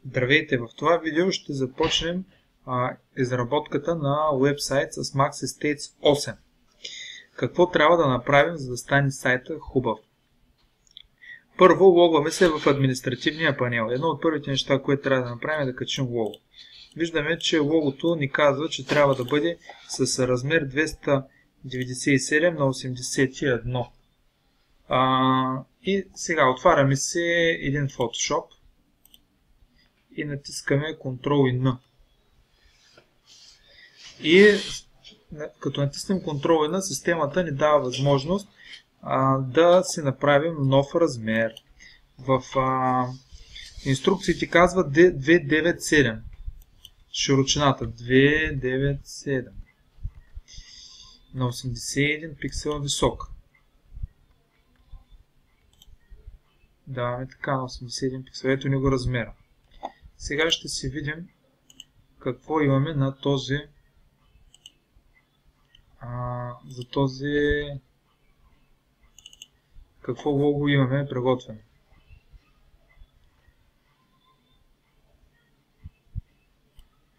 Здравейте! В това видео ще започнем изработката на уебсайт с Max Estates 8. Какво трябва да направим, за да стане сайта хубав? Първо, логваме се в административния панел. Едно от първите неща, което трябва да направим, е да качим лого. Виждаме, че логото ни казва, че трябва да бъде с размер 297 на 81. И сега отваряме се един Photoshop и натискаме Ctrl и N. И като натиснем Ctrl и N, системата ни дава възможност да си направим нов размер. В инструкциите казва 297. Широчината 297 на 81 пиксела висок. Даваме така на 81 пиксела. Ето ни го размера. Сега ще си видим какво имаме на този какво лого имаме приготвено.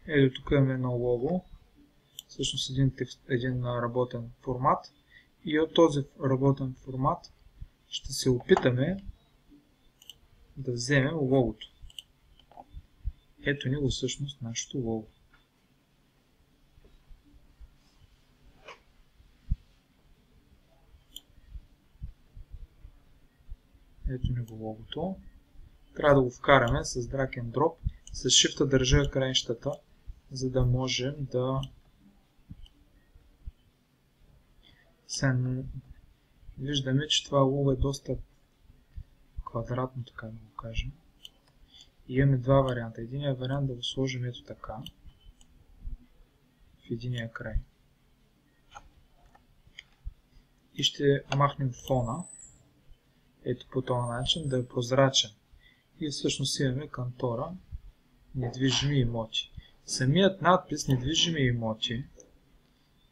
Ето тук имаме едно лого, всъщност един работен формат, и от този работен формат ще се опитаме да вземем логото. Ето ни го всъщност нашето лого. Ето ни го логото. Трябва да го вкараме с drag and drop. С shift държа краищата, за да можем да... Виждаме, че това лого е доста квадратно, така да го кажем. И имаме два варианта. Единият вариант да го сложим ето така, в единия край. И ще махнем фона, ето по този начин, да е прозрачен. И всъщност имаме кантора недвижими имоти. Самият надпис недвижими имоти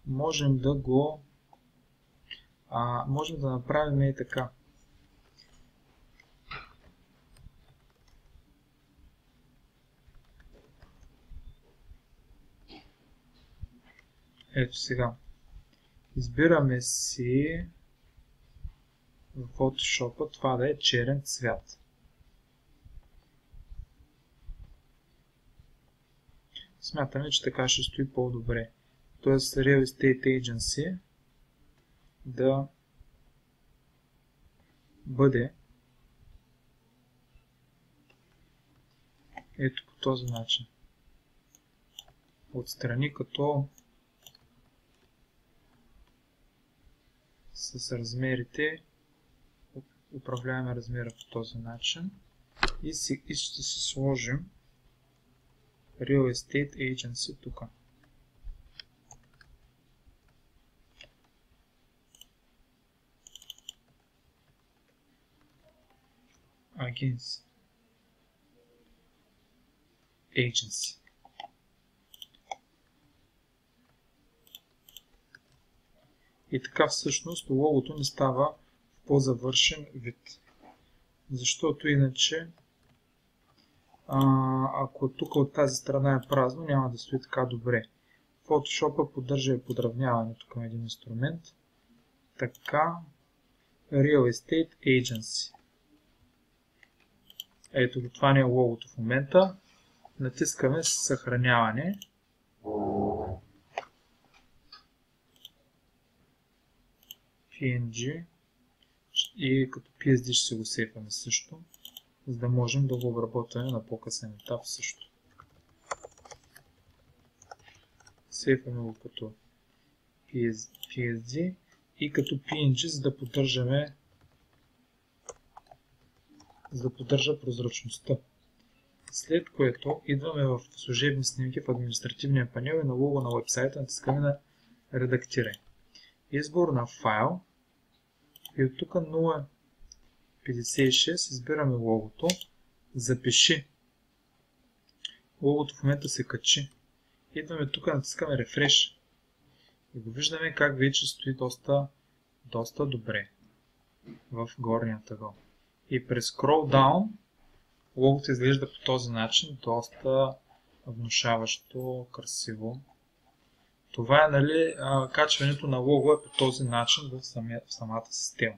можем да го можем да направим и така. Ето сега. Избираме си в Photoshop това да е черен цвят. Смятаме, че така ще стои по-добре. Тоест Real Estate Agency да бъде ето по този начин. Отстрани, като с размерите управляваме размера по този начин и ще си сложим Real Estate Agency тук. Agency. И така всъщност логото ни става в по-завършен вид. Защото иначе, ако тук от тази страна е празно, няма да стои така добре. Photoshop поддържа и подравняването към един инструмент. Така, Real Estate Agency. Ето, това не е логото в момента. Натискаме съхраняване. PNG. И като PSD ще се го сейваме също, за да можем да го обработваме на по-късен етап също. Сейваме го като PSD и като PNG, за да поддържа прозрачността. След което идваме в служебни снимки в административния панел и на лого на уебсайта натискаме на редактиране. Избор на файл. И от тук 0.56 избираме логото. Запиши. Логото в момента се качи. Идваме тук, натискаме Refresh. И го виждаме как вече стои доста добре в горния ъгъл. И през Scroll Down логото изглежда по този начин, доста внушаващо, красиво. Това е, нали, качването на лого е по този начин в самата система.